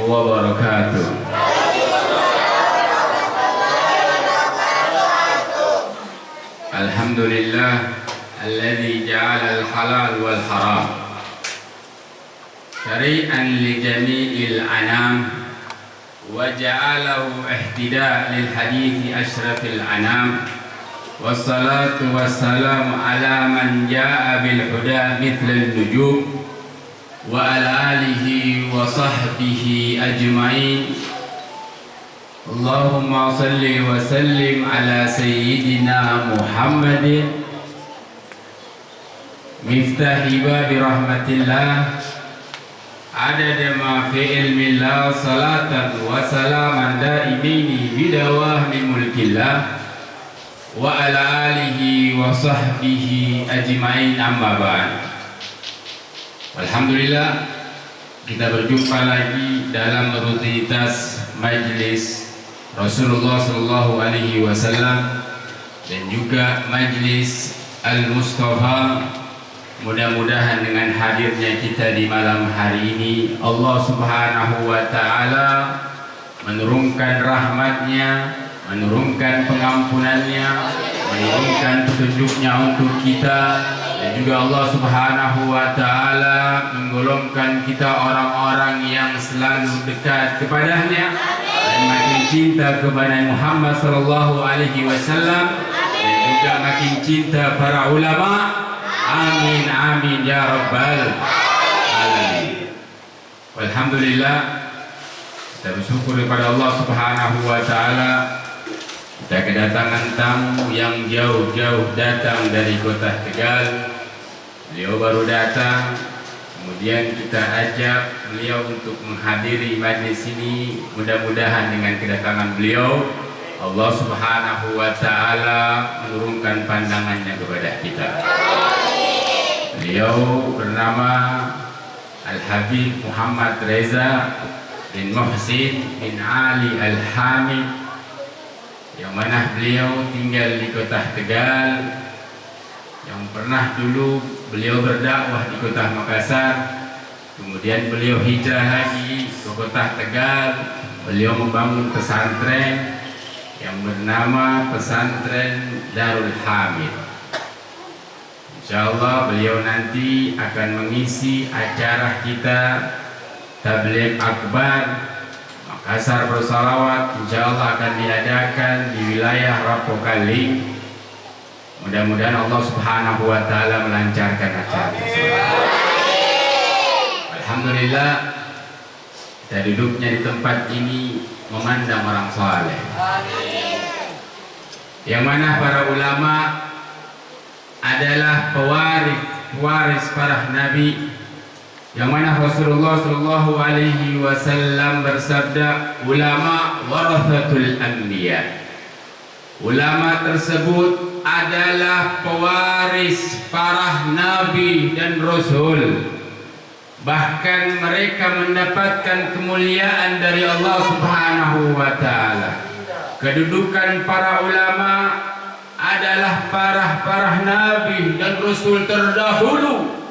wabarakatuh. Alhamdulillah alladzi ja'ala al-halal wal haram syari'an li jami'il anam wa ja'alahu ihtida' lil hadithi asyrafil anam. Wassalatu wassalamu ala man ja'a bil huda mithlal nujum wa ala alihi wa sahbihi ajma'in. Allahumma salli wa sallim ala sayyidina Muhammadin miftahi babi rahmatillah adada ma fi ilmillah salatan wa salaman da'imaini bidawahmi mulkillah wa ala alihi wa sahbihi ajma'in, amma ba'd. Alhamdulillah, kita berjumpa lagi dalam rutinitas majlis Rasulullah Sallallahu Alaihi Wasallam dan juga majlis Al-Mustafa. Mudah-mudahan dengan hadirnya kita di malam hari ini, Allah Subhanahu Wa Taala menurunkan rahmatnya, menurunkan pengampunannya, menurunkan petunjuknya untuk kita, dan juga Allah Subhanahu Wa Taala menggolongkan kita orang-orang yang selalu dekat kepadanya dan makin cinta kepada Muhammad Sallallahu Alaihi Wasallam, dan juga makin cinta para ulama. Amin amin ya rabbal alamin. Alhamdulillah, kita bersyukur kepada Allah Subhanahu Wa Taala. Kita kedatangan tamu yang jauh-jauh datang dari kota Tegal. Beliau baru datang, kemudian kita ajak beliau untuk menghadiri majlis ini. Mudah-mudahan dengan kedatangan beliau, Allah Subhanahu Wa Taala menurunkan pandangannya kepada kita. Beliau bernama Al-Habib Muhammad Reza bin Muhsin bin Ali Al-Hamid, yang mana beliau tinggal di kota Tegal, yang pernah dulu beliau berdakwah di kota Makassar, kemudian beliau hijrah lagi ke kota Tegal. Beliau membangun pesantren yang bernama Pesantren Darul Hamid. Insyaallah beliau nanti akan mengisi acara kita Tabligh Akbar Makassar Bersalawat. Insyaallah akan diadakan di wilayah Rapokali. Mudah-mudahan Allah Subhanahu Wa Taala melancarkan acara tersebut. Alhamdulillah, kita duduknya di tempat ini memandang orang saleh, yang mana para ulama adalah pewaris para nabi, yang mana Rasulullah Shallallahu Alaihi Wasallam bersabda, ulama warathatul anbiya. Ulama tersebut adalah pewaris para nabi dan rasul. Bahkan mereka mendapatkan kemuliaan dari Allah Subhanahu Wa Taala. Kedudukan para ulama adalah para nabi dan rasul terdahulu.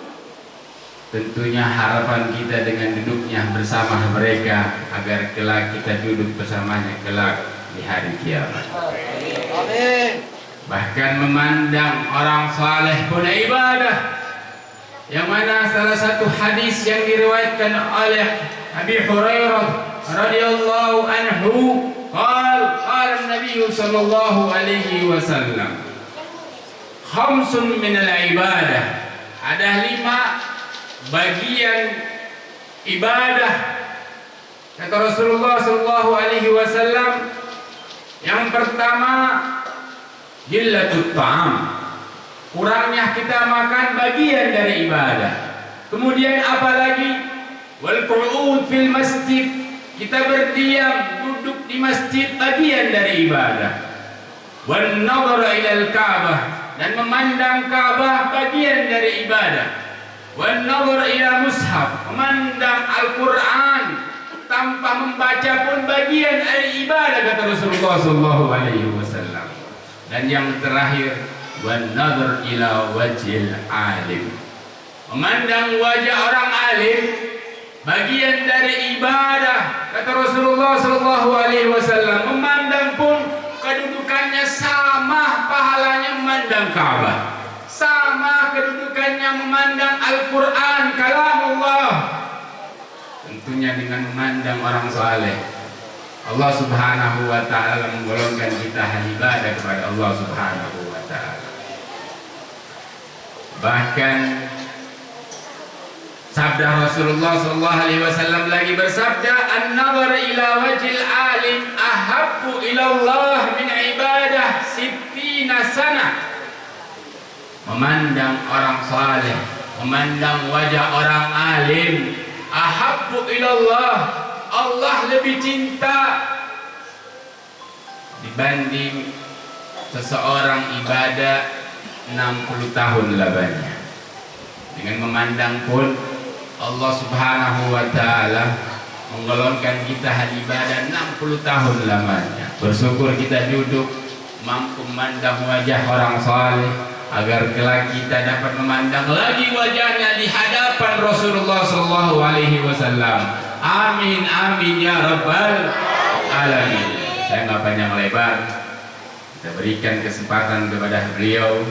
Tentunya harapan kita dengan duduknya bersama mereka agar kelak kita duduk bersamanya kelak di hari kiamat. Amin. Bahkan memandang orang saleh pun ibadah, yang mana salah satu hadis yang diriwayatkan oleh Abi Hurairah radhiyallahu anhu, qala Nabi sallallahu alaihi wasallam, khamsun minal ibadah, ada 5 bagian ibadah kata Rasulullah sallallahu alaihi wasallam. Yang pertama, jillatut ta'am, kurangnya kita makan bagian dari ibadah. Kemudian apalagi, wal qu'ud fil masjid, kita berdiam duduk di masjid bagian dari ibadah. Wan nadhar ilal Ka'bah, dan memandang Ka'bah bagian dari ibadah. Wan nadhar ila mushaf, memandang Al-Qur'an tanpa membaca pun bagian dari ibadah kata Rasulullah sallallahu alaihi wasallam. Dan yang terakhir, wan nadhar ila wajhil alim, memandang wajah orang alim bagian dari ibadah. Kata Rasulullah sallallahu alaihi wasallam, memandang pun kedudukannya sama pahalanya memandang Ka'bah. Sama kedudukannya memandang Al-Quran, kalamullah. Tentunya dengan memandang orang saleh. Allah subhanahu wa ta'ala menggolongkan kita ibadah kepada Allah subhanahu wa ta'ala. Bahkan sabda Rasulullah sallallahu alaihi wasallam lagi bersabda, an-nazar ila wajhil alim ahabbu ila Allah min ibadah sittina sana. Memandang orang saleh, memandang wajah orang alim, ahabbu ilallah, Allah lebih cinta dibanding seseorang ibadah 60 tahun lamanya. Dengan memandang pun Allah subhanahu wa ta'ala menggolongkan kita ibadah 60 tahun lamanya. Bersyukur kita duduk mampu memandang wajah orang saleh, agar kelak kita dapat memandang lagi wajahnya di hadapan Rasulullah sallallahu alaihi wasallam. Amin amin ya rabbal alamin. Saya nggak panjang lebar, kita berikan kesempatan kepada beliau,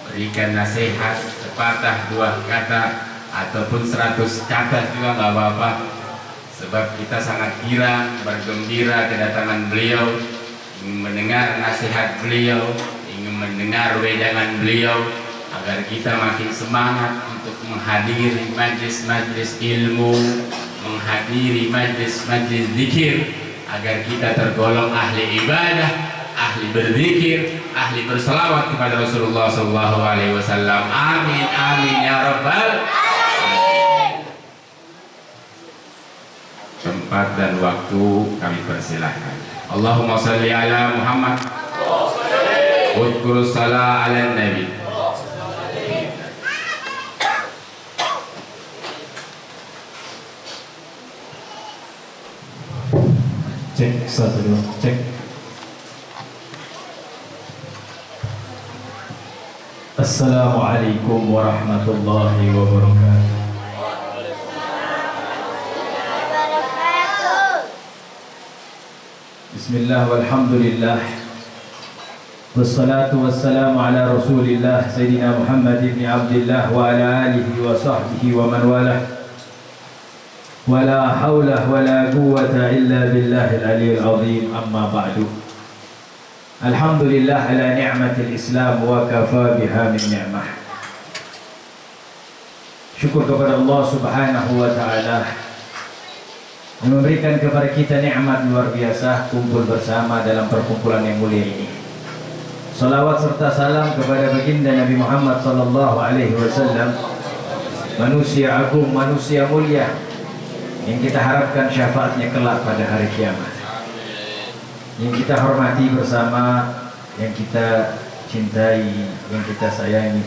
berikan nasihat sepatah dua kata ataupun 100 kata juga nggak apa-apa, sebab kita sangat girang bergembira kedatangan beliau, ingin mendengar nasihat beliau, ingin mendengar wejangan beliau, agar kita makin semangat untuk menghadiri majlis-majlis ilmu, menghadiri majlis-majlis zikir, agar kita tergolong ahli ibadah, ahli berzikir, ahli berselawat kepada Rasulullah sallallahu alaihi wasallam. Amin amin ya rabbal alamin. Tempat dan waktu kami persilahkan. Allahumma salli ala Muhammad. Udhkurus salah ala nabi. Cek 1 2 cek. Assalamualaikum warahmatullahi wabarakatuh. Bismillah walhamdulillah. Wassalatu wassalamu ala rasulillah Sayyidina Muhammad ibn Abdullah wa ala alihi wa sahbihi wa man walah. Wa la hawla wa la quwwata illa billahil aliyyil azim, amma ba'du. Alhamdulillah ala ni'matil Islam wa kafa biha min ni'mah. Syukur kepada Allah subhanahu wa ta'ala yang memberikan kepada kita nikmat luar biasa, kumpul bersama dalam perkumpulan yang mulia ini. Salawat serta salam kepada baginda Nabi Muhammad sallallahu alaihi wasallam, manusia agung, manusia mulia yang kita harapkan syafaatnya kelak pada hari kiamat. Yang kita hormati bersama, yang kita cintai, yang kita sayangi,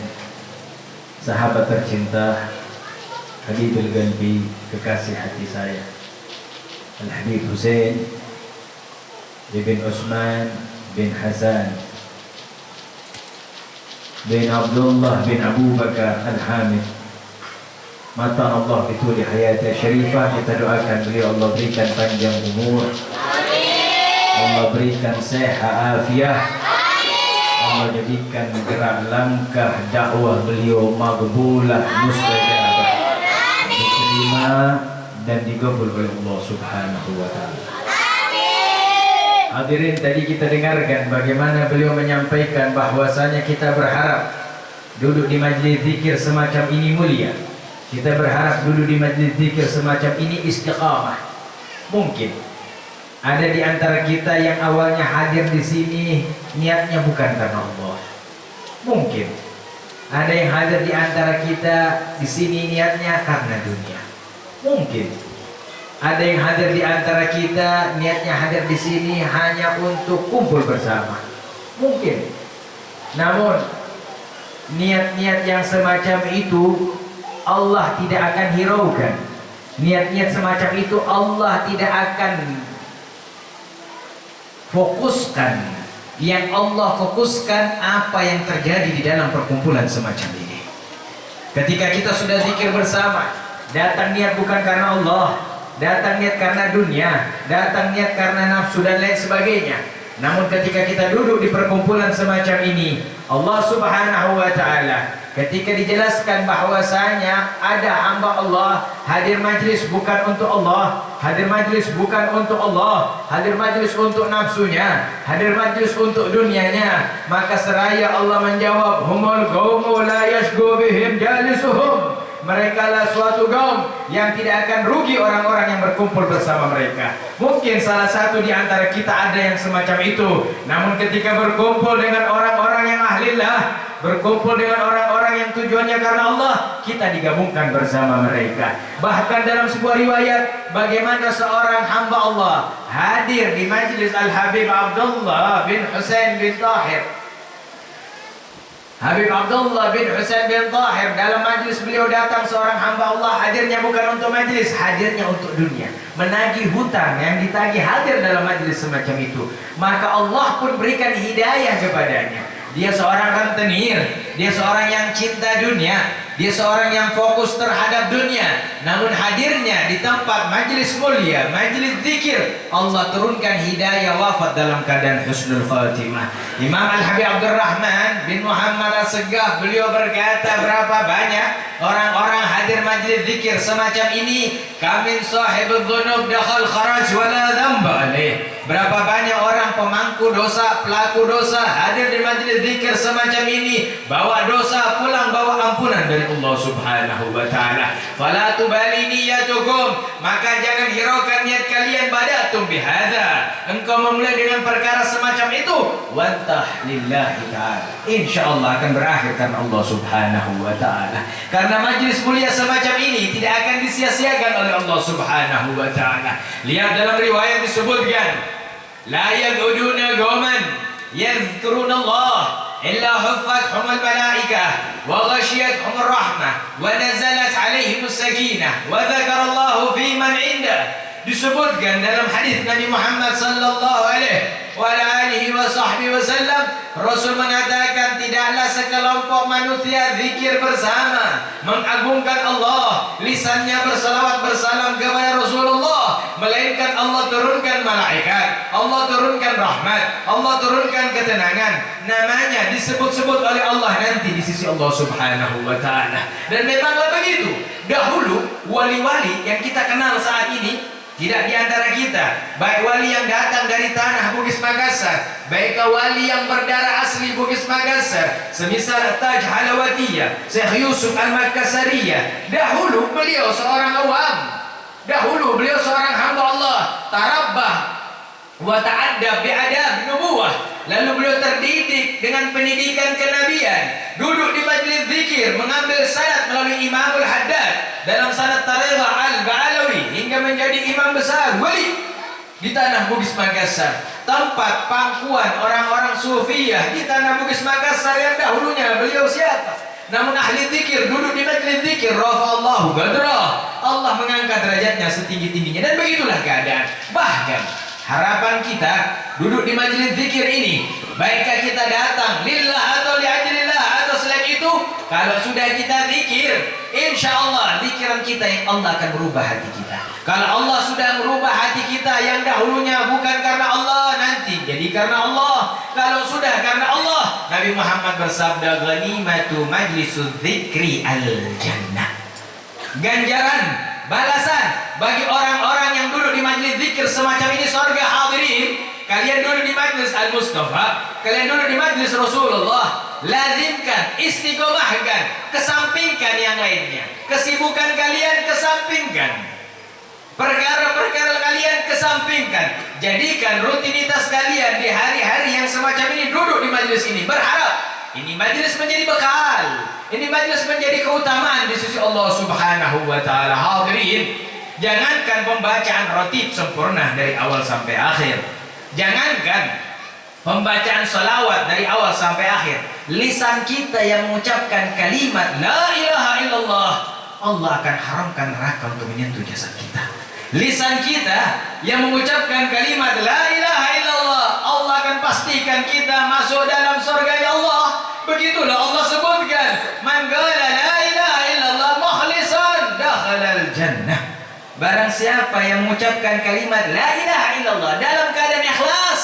sahabat tercinta Habibul Qalbi, kekasih hati saya, Al-Habib Hussein bin Utsman bin Hasan bin Abdullah bin Abu Bakar Al-Hamid, mata Allah bituli hayati syarifah. Kita doakan beliau Allah berikan panjang umur, Allah berikan sehat afiah, Allah jadikan gerak langkah dakwah beliau maqbulah mustajabah, diterima dan digabul oleh Allah subhanahu wa ta'ala. Hadirin, tadi kita dengarkan bagaimana beliau menyampaikan bahwasanya kita berharap duduk di majlis zikir semacam ini mulia. Kita berharap duduk di majlis zikir semacam ini istiqamah. Mungkin ada di antara kita yang awalnya hadir di sini niatnya bukan karena Allah. Mungkin ada yang hadir di antara kita di sini niatnya karena dunia. Mungkin ada yang hadir di antara kita niatnya hadir di sini hanya untuk kumpul bersama. Mungkin. Namun niat-niat yang semacam itu Allah tidak akan hiraukan. Niat-niat semacam itu Allah tidak akan fokuskan. Yang Allah fokuskan apa yang terjadi di dalam perkumpulan semacam ini. Ketika kita sudah zikir bersama, Datang niat bukan karena Allah, datang niat karena dunia, datang niat karena nafsu dan lain sebagainya. Namun ketika kita duduk di perkumpulan semacam ini, Allah Subhanahu wa taala ketika dijelaskan bahwasanya ada hamba Allah hadir majlis bukan untuk Allah, hadir majlis bukan untuk Allah, hadir majlis untuk nafsunya, hadir majlis untuk dunianya, maka seraya Allah menjawab, humul qaumu la yashgu bihim jalisuhum. Mereka lah suatu kaum yang tidak akan rugi orang-orang yang berkumpul bersama mereka. Mungkin salah satu di antara kita ada yang semacam itu. Namun ketika berkumpul dengan orang-orang yang ahlillah, berkumpul dengan orang-orang yang tujuannya karena Allah, kita digabungkan bersama mereka. Bahkan dalam sebuah riwayat, bagaimana seorang hamba Allah hadir di majlis Al-Habib Abdullah bin Husain bin Tahir. Habib Abdullah bin Husain bin Tahir, dalam majlis beliau datang seorang hamba Allah, hadirnya bukan untuk majlis, hadirnya untuk dunia, menagih hutang yang ditagih, hadir dalam majlis semacam itu. Maka Allah pun berikan hidayah kepadanya. Dia seorang rentenir, dia seorang yang cinta dunia, dia seorang yang fokus terhadap dunia. Namun hadirnya di tempat majlis mulia, majlis zikir, Allah turunkan hidayah, wafat dalam keadaan husnul khatimah. Imam Al-Habib Abdurrahman bin Muhammad As-Segaf, beliau berkata, berapa banyak orang-orang hadir majlis zikir semacam ini, kamin sahibul dhunub dakhal kharaj wala dhamba alaih. Berapa banyak orang pemangku dosa, pelaku dosa hadir di majlis zikir semacam ini, bawa dosa pulang, bawa ampunan dari Allah Subhanahu wa taala. Fala tubali niyatukum, maka jangan hiraukan niat kalian, badatum bihadza, engkau memulai dengan perkara semacam itu, wantah lillahi taala, insyaallah akan berakhir karena Allah Subhanahu wa taala. Karena majlis mulia semacam ini tidak akan disia-siakan oleh Allah Subhanahu wa taala. Lihat dalam riwayat disebutkan, la yaquduna qauman yadhkuruna Allah illa huffathumul malaikah wa ghashiyatuhumur rahmah wa nazalat alaihimus sakinah wa dzakarallahu fi man indah. Disebutkan dalam hadis Nabi Muhammad sallallahu alaihi wasallam, Rasul mengatakan, tidaklah sekelompok manusia zikir bersama, mengagungkan Allah, lisannya bersalawat bersalam kepada Rasulullah, melainkan Allah turunkan malaikat, Allah turunkan rahmat, Allah turunkan ketenangan. Namanya disebut-sebut oleh Allah nanti di sisi Allah Subhanahu wa taala. Dan memanglah begitu. Dahulu wali-wali yang kita kenal saat ini tidak di antara kita, baik wali yang datang dari tanah Bugis Makassar, baik wali yang berdarah asli Bugis Makassar, semisal Taj Halawatiyah, Syekh Yusuf Al-Makassariyah. Dahulu beliau seorang awam, dahulu beliau seorang hamba Allah, tarabbah wa ta'addab bi'adab nubuwah. Lalu beliau terdidik dengan pendidikan kenabian, duduk di majlis zikir, mengambil sanad melalui Imamul Haddad dalam sanad Tariqah Al-Ba'alawi hingga menjadi imam besar wali di tanah Bugis Makassar. Tempat pangkuan orang-orang sufiyah di tanah Bugis Makassar yang dahulunya beliau siapa? Namun ahli zikir duduk di majlis zikir, rafa'allahu qadrah, Allah mengangkat derajatnya setinggi-tingginya. Dan begitulah keadaan. Bahkan harapan kita duduk di majlis zikir ini, baikkah kita datang lillah atau li'ajlillah atau selain itu, kalau sudah kita zikir, insya Allah zikiran kita yang Allah akan merubah hati kita. Kalau Allah sudah merubah hati kita yang dahulunya bukan karena Allah, nanti jadi karena Allah. Kalau sudah karena Allah, Nabi Muhammad bersabda, ghanimatu majlisul zikri al-jannah. Ganjaran, balasan bagi orang-orang yang duduk di majlis zikir semacam ini surga. Hadirin, kalian duduk di majlis Al-Mustafa, kalian duduk di majlis Rasulullah, lazimkan, istiqomahkan, kesampingkan yang lainnya. Kesibukan kalian kesampingkan, perkara-perkara kalian kesampingkan. Jadikan rutinitas kalian di hari-hari yang semacam ini duduk di majlis ini, berharap ini majlis menjadi bekal, ini majlis menjadi keutamaan di sisi Allah Subhanahu wa taala. Hadirin, jangankan pembacaan rotib sempurna dari awal sampai akhir, jangankan pembacaan salawat dari awal sampai akhir, lisan kita yang mengucapkan kalimat la ilaha illallah, Allah akan haramkan neraka untuk menyentuh jasad kita. Lisan kita yang mengucapkan kalimat la ilaha illallah, Allah akan pastikan kita masuk dalam surga ya Allah. Begitulah Allah sebutkan, man qala la ilaha illallah mukhlishan dakhala Barang siapa yang mengucapkan kalimat la ilaha illallah dalam keadaan ikhlas,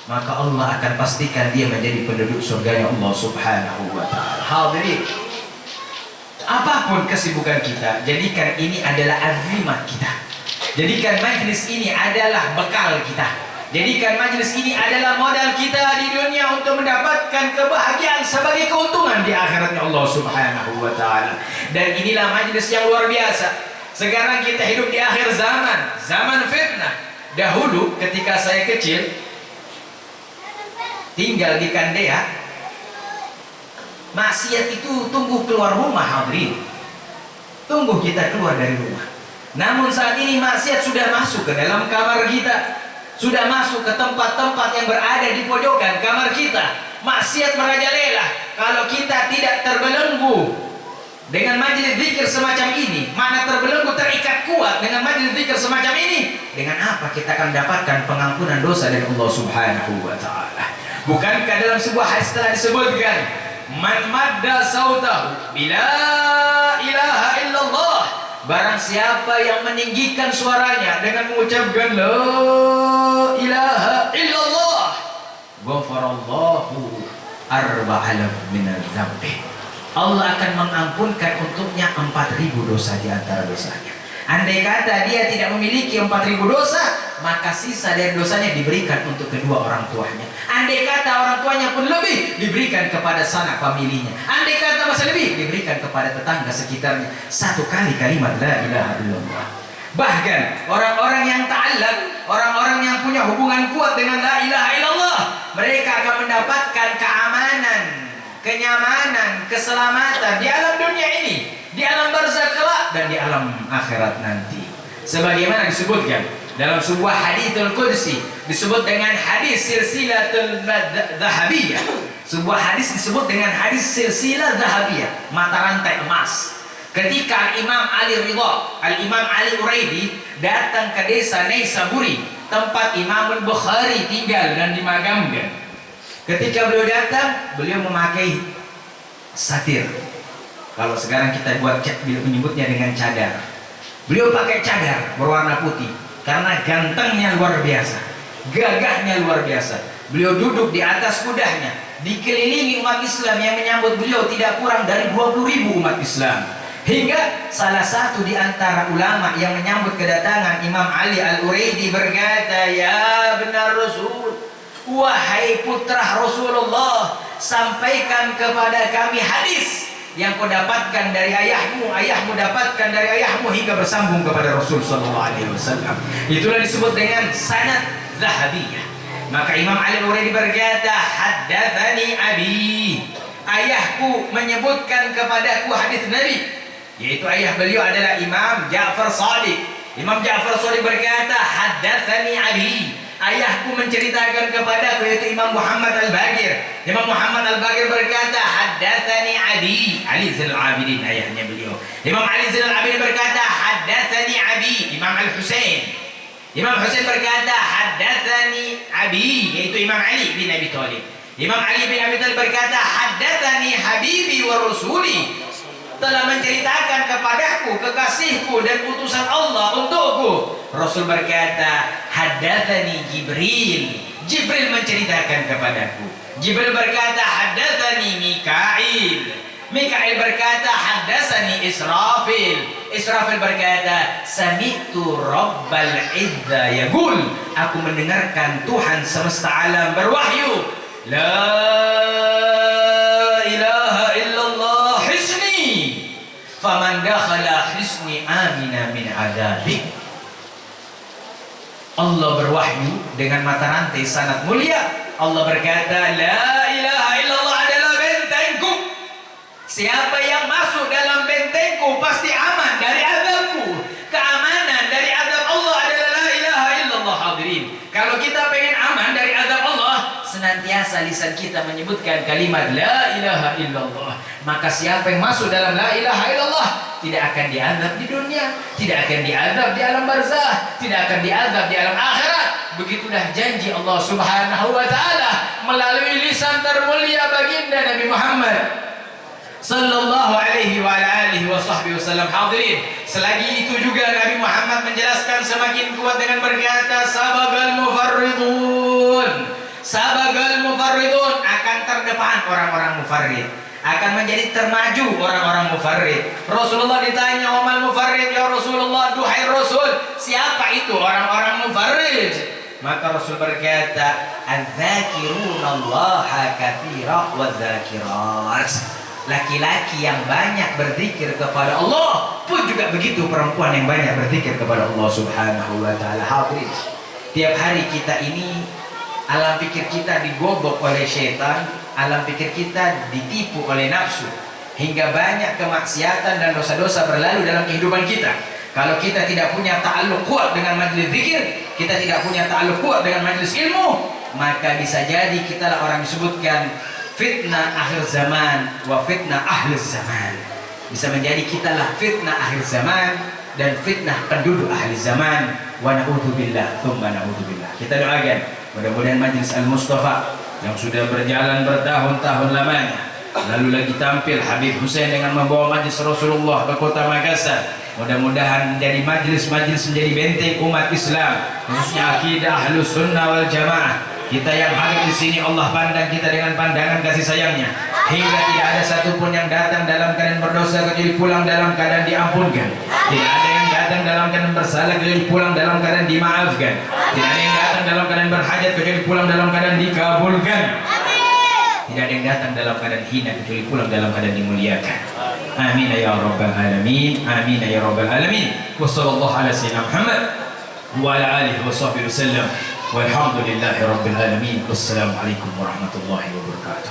maka Allah akan pastikan dia menjadi penduduk surganya Allah Subhanahu wa taala. Hadirin, apapun kesibukan kita, jadikan ini adalah azimah kita. Jadikan majlis ini adalah bekal kita. Jadikan majlis ini adalah modal kita di dunia untuk mendapatkan kebahagiaan sebagai keuntungan di akhiratnya Allah Subhanahu wa taala. Dan inilah majlis yang luar biasa. Sekarang kita hidup di akhir zaman, zaman fitnah. Dahulu ketika saya kecil tinggal di Kandea, maksiat itu tunggu keluar rumah, hadirin. Tunggu kita keluar dari rumah. Namun saat ini maksiat sudah masuk ke dalam kamar kita, sudah masuk ke tempat-tempat yang berada di pojokan kamar kita. Maksiat merajalela. Kalau kita tidak terbelenggu dengan majelis zikir semacam ini, mana terbelenggu, terikat kuat dengan majelis zikir semacam ini, dengan apa kita akan mendapatkan pengampunan dosa dari Allah Subhanahu wa taala? Bukankah dalam sebuah hadis telah disebutkan, man madda sautahu bila ilaha illallah, barang siapa yang meninggikan suaranya dengan mengucapkan la ilaha illallah, ghafarallahu arba'alaf minal dzambi, Allah akan mengampunkan untuknya 4.000 dosa di antara dosanya. Andai kata dia tidak memiliki 4.000 dosa, maka sisa dari dosanya diberikan untuk kedua orang tuanya. Andai kata orang tuanya pun lebih, diberikan kepada sanak familinya. Andai kata masih lebih, diberikan kepada tetangga sekitarnya. Satu kali kalimat la ilaha illallah. Bahkan orang-orang yang ta'allaq, orang-orang yang punya hubungan kuat dengan la ilaha illallah, mereka akan mendapatkan keamanan, kenyamanan, keselamatan di alam dunia ini, di alam barzakh kelak, dan di alam akhirat nanti. Sebagaimana disebutkan dalam sebuah haditsul qudsi, disebut dengan hadis silsilatul dhahabiyah. Sebuah hadis disebut dengan hadis silsilah dhahabiyah, mata rantai emas. Ketika Imam Ali Ridha, Al-Imam Ali Uraidi datang ke desa Naisaburi, tempat Imam Bukhari tinggal dan dimakamkan. Ketika beliau datang, beliau memakai satir. Kalau sekarang kita buat beliau menyebutnya dengan cadar. Beliau pakai cadar berwarna putih karena gantengnya luar biasa, gagahnya luar biasa. Beliau duduk di atas kudanya, dikelilingi umat Islam yang menyambut beliau tidak kurang dari 20.000 umat Islam. Hingga salah satu di antara ulama yang menyambut kedatangan Imam Ali Al-Uraidi berkata, "Ya benar Rasul, wahai putra Rasulullah, sampaikan kepada kami hadis yang kau dapatkan dari ayahmu, ayahmu dapatkan dari ayahmu, hingga bersambung kepada Rasul sallallahu alaihi wasallam." Itulah disebut dengan sanad zahabiyah. Maka Imam Ali Al-Uraidi berkata, "Haddatsani abi." Ayahku menyebutkan kepadaku hadis Nabi, yaitu ayah beliau adalah Imam Ja'far Shadiq. Imam Ja'far Shadiq berkata, "Haddatsani abi." Ayahku menceritakan kepadaku, yaitu Imam Muhammad Al-Baqir. Imam Muhammad Al-Baqir berkata, "Haddatsani abi." Ali Zainal Abidin ayahnya beliau. Imam Ali Zainal Abidin berkata, "Haddatsani abi." Imam Al-Husain. Imam Husain berkata, "Haddatsani abi," yaitu Imam Ali bin Abi Thalib. Imam Ali bin Abi Thalib berkata, "Haddatsani habibi wa rasuli." Telah menceritakan kepadaku kekasihku dan utusan Allah untukku. Rasul berkata, "Haddatsani Jibril." Jibril menceritakan kepadaku. Jibril berkata, "Haddatsani Mikail." Mikail berkata, "Haddatsani Israfil." Israfil berkata, "Sami'tu Rabbal Izza yaqul." Aku mendengarkan Tuhan semesta alam berwahyu, "La ilaha illallah hisni, faman dakhala hisni amina min adabi." Allah berwahyu dengan mata rantai sanad mulia. Allah berkata, "La ilaha illallah adalah bentengku. Siapa yang masuk dalam bentengku pasti aman dari azabku." Keamanan dari azab Allah adalah la ilaha illallah. Hadirin, kalau kita pengen aman dari azab Allah, senantiasa lisan kita menyebutkan kalimat la ilaha illallah. Maka siapa yang masuk dalam la ilaha illallah tidak akan diazab di dunia, tidak akan diazab di alam barzakh, tidak akan diazab di alam akhirat. Begitulah janji Allah Subhanahu wa taala melalui lisan termulia baginda Nabi Muhammad sallallahu alaihi wa ala alihi wa sahbihi wasallam. Hadirin, selagi itu juga Nabi Muhammad menjelaskan semakin kuat dengan berkata, sabagal mufarridun, akan terdepan orang-orang mufarrid, akan menjadi termaju orang-orang mufarrid. Rasulullah ditanya, wamal mufarrid ya Rasulullah, duhai Rasul, siapa itu orang-orang mufarrid? Maka Rasul berkata, adz-dzakirunallaha katsira wadz-dzakirat, laki-laki yang banyak berzikir kepada Allah, pun juga begitu perempuan yang banyak berzikir kepada Allah Subhanahu wa taala. Hadirin, tiap hari kita ini alam pikir kita digobok oleh syaitan, alam pikir kita ditipu oleh nafsu, hingga banyak kemaksiatan dan dosa-dosa berlalu dalam kehidupan kita. Kalau kita tidak punya ta'alluq kuat dengan majlis zikir, kita tidak punya ta'alluq kuat dengan majlis ilmu, maka bisa jadi kita lah orang disebutkan fitnah akhir zaman wa fitnah ahli zaman. Bisa menjadi kita lah fitnah akhir zaman dan fitnah penduduk ahli zaman. Wa na'udzubillah, tsumma na'udzubillah. Kita doakan mudah-mudahan majlis Al-Mustafa yang sudah berjalan bertahun-tahun lamanya, lalu lagi tampil Habib Hussein dengan membawa majlis Rasulullah ke kota Makassar, mudah-mudahan menjadi majlis-majlis menjadi benteng umat Islam, khususnya akidah Ahlus Sunnah wal Jamaah. Kita yang hadir di sini Allah pandang kita dengan pandangan kasih sayangnya, hingga tidak ada satupun yang datang dalam keadaan berdosa kecuali pulang dalam keadaan diampunkan. Tidak ada yang datang dalam keadaan bersalah kecuali pulang dalam keadaan dimaafkan. Tidak ada yang datang dalam keadaan berhajat kecuali pulang dalam keadaan dikabulkan. Tidak ada yang datang dalam keadaan hina kecuali pulang dalam keadaan dimuliakan. Amin ya rabbal alamin. Amin ya rabbal alamin. Wassallallahu ala sayyidina Muhammad wa ala alihi wa sahbihi wasallam. Walhamdulillahi rabbil alamin. Wassalamualaikum warahmatullahi wabarakatuh.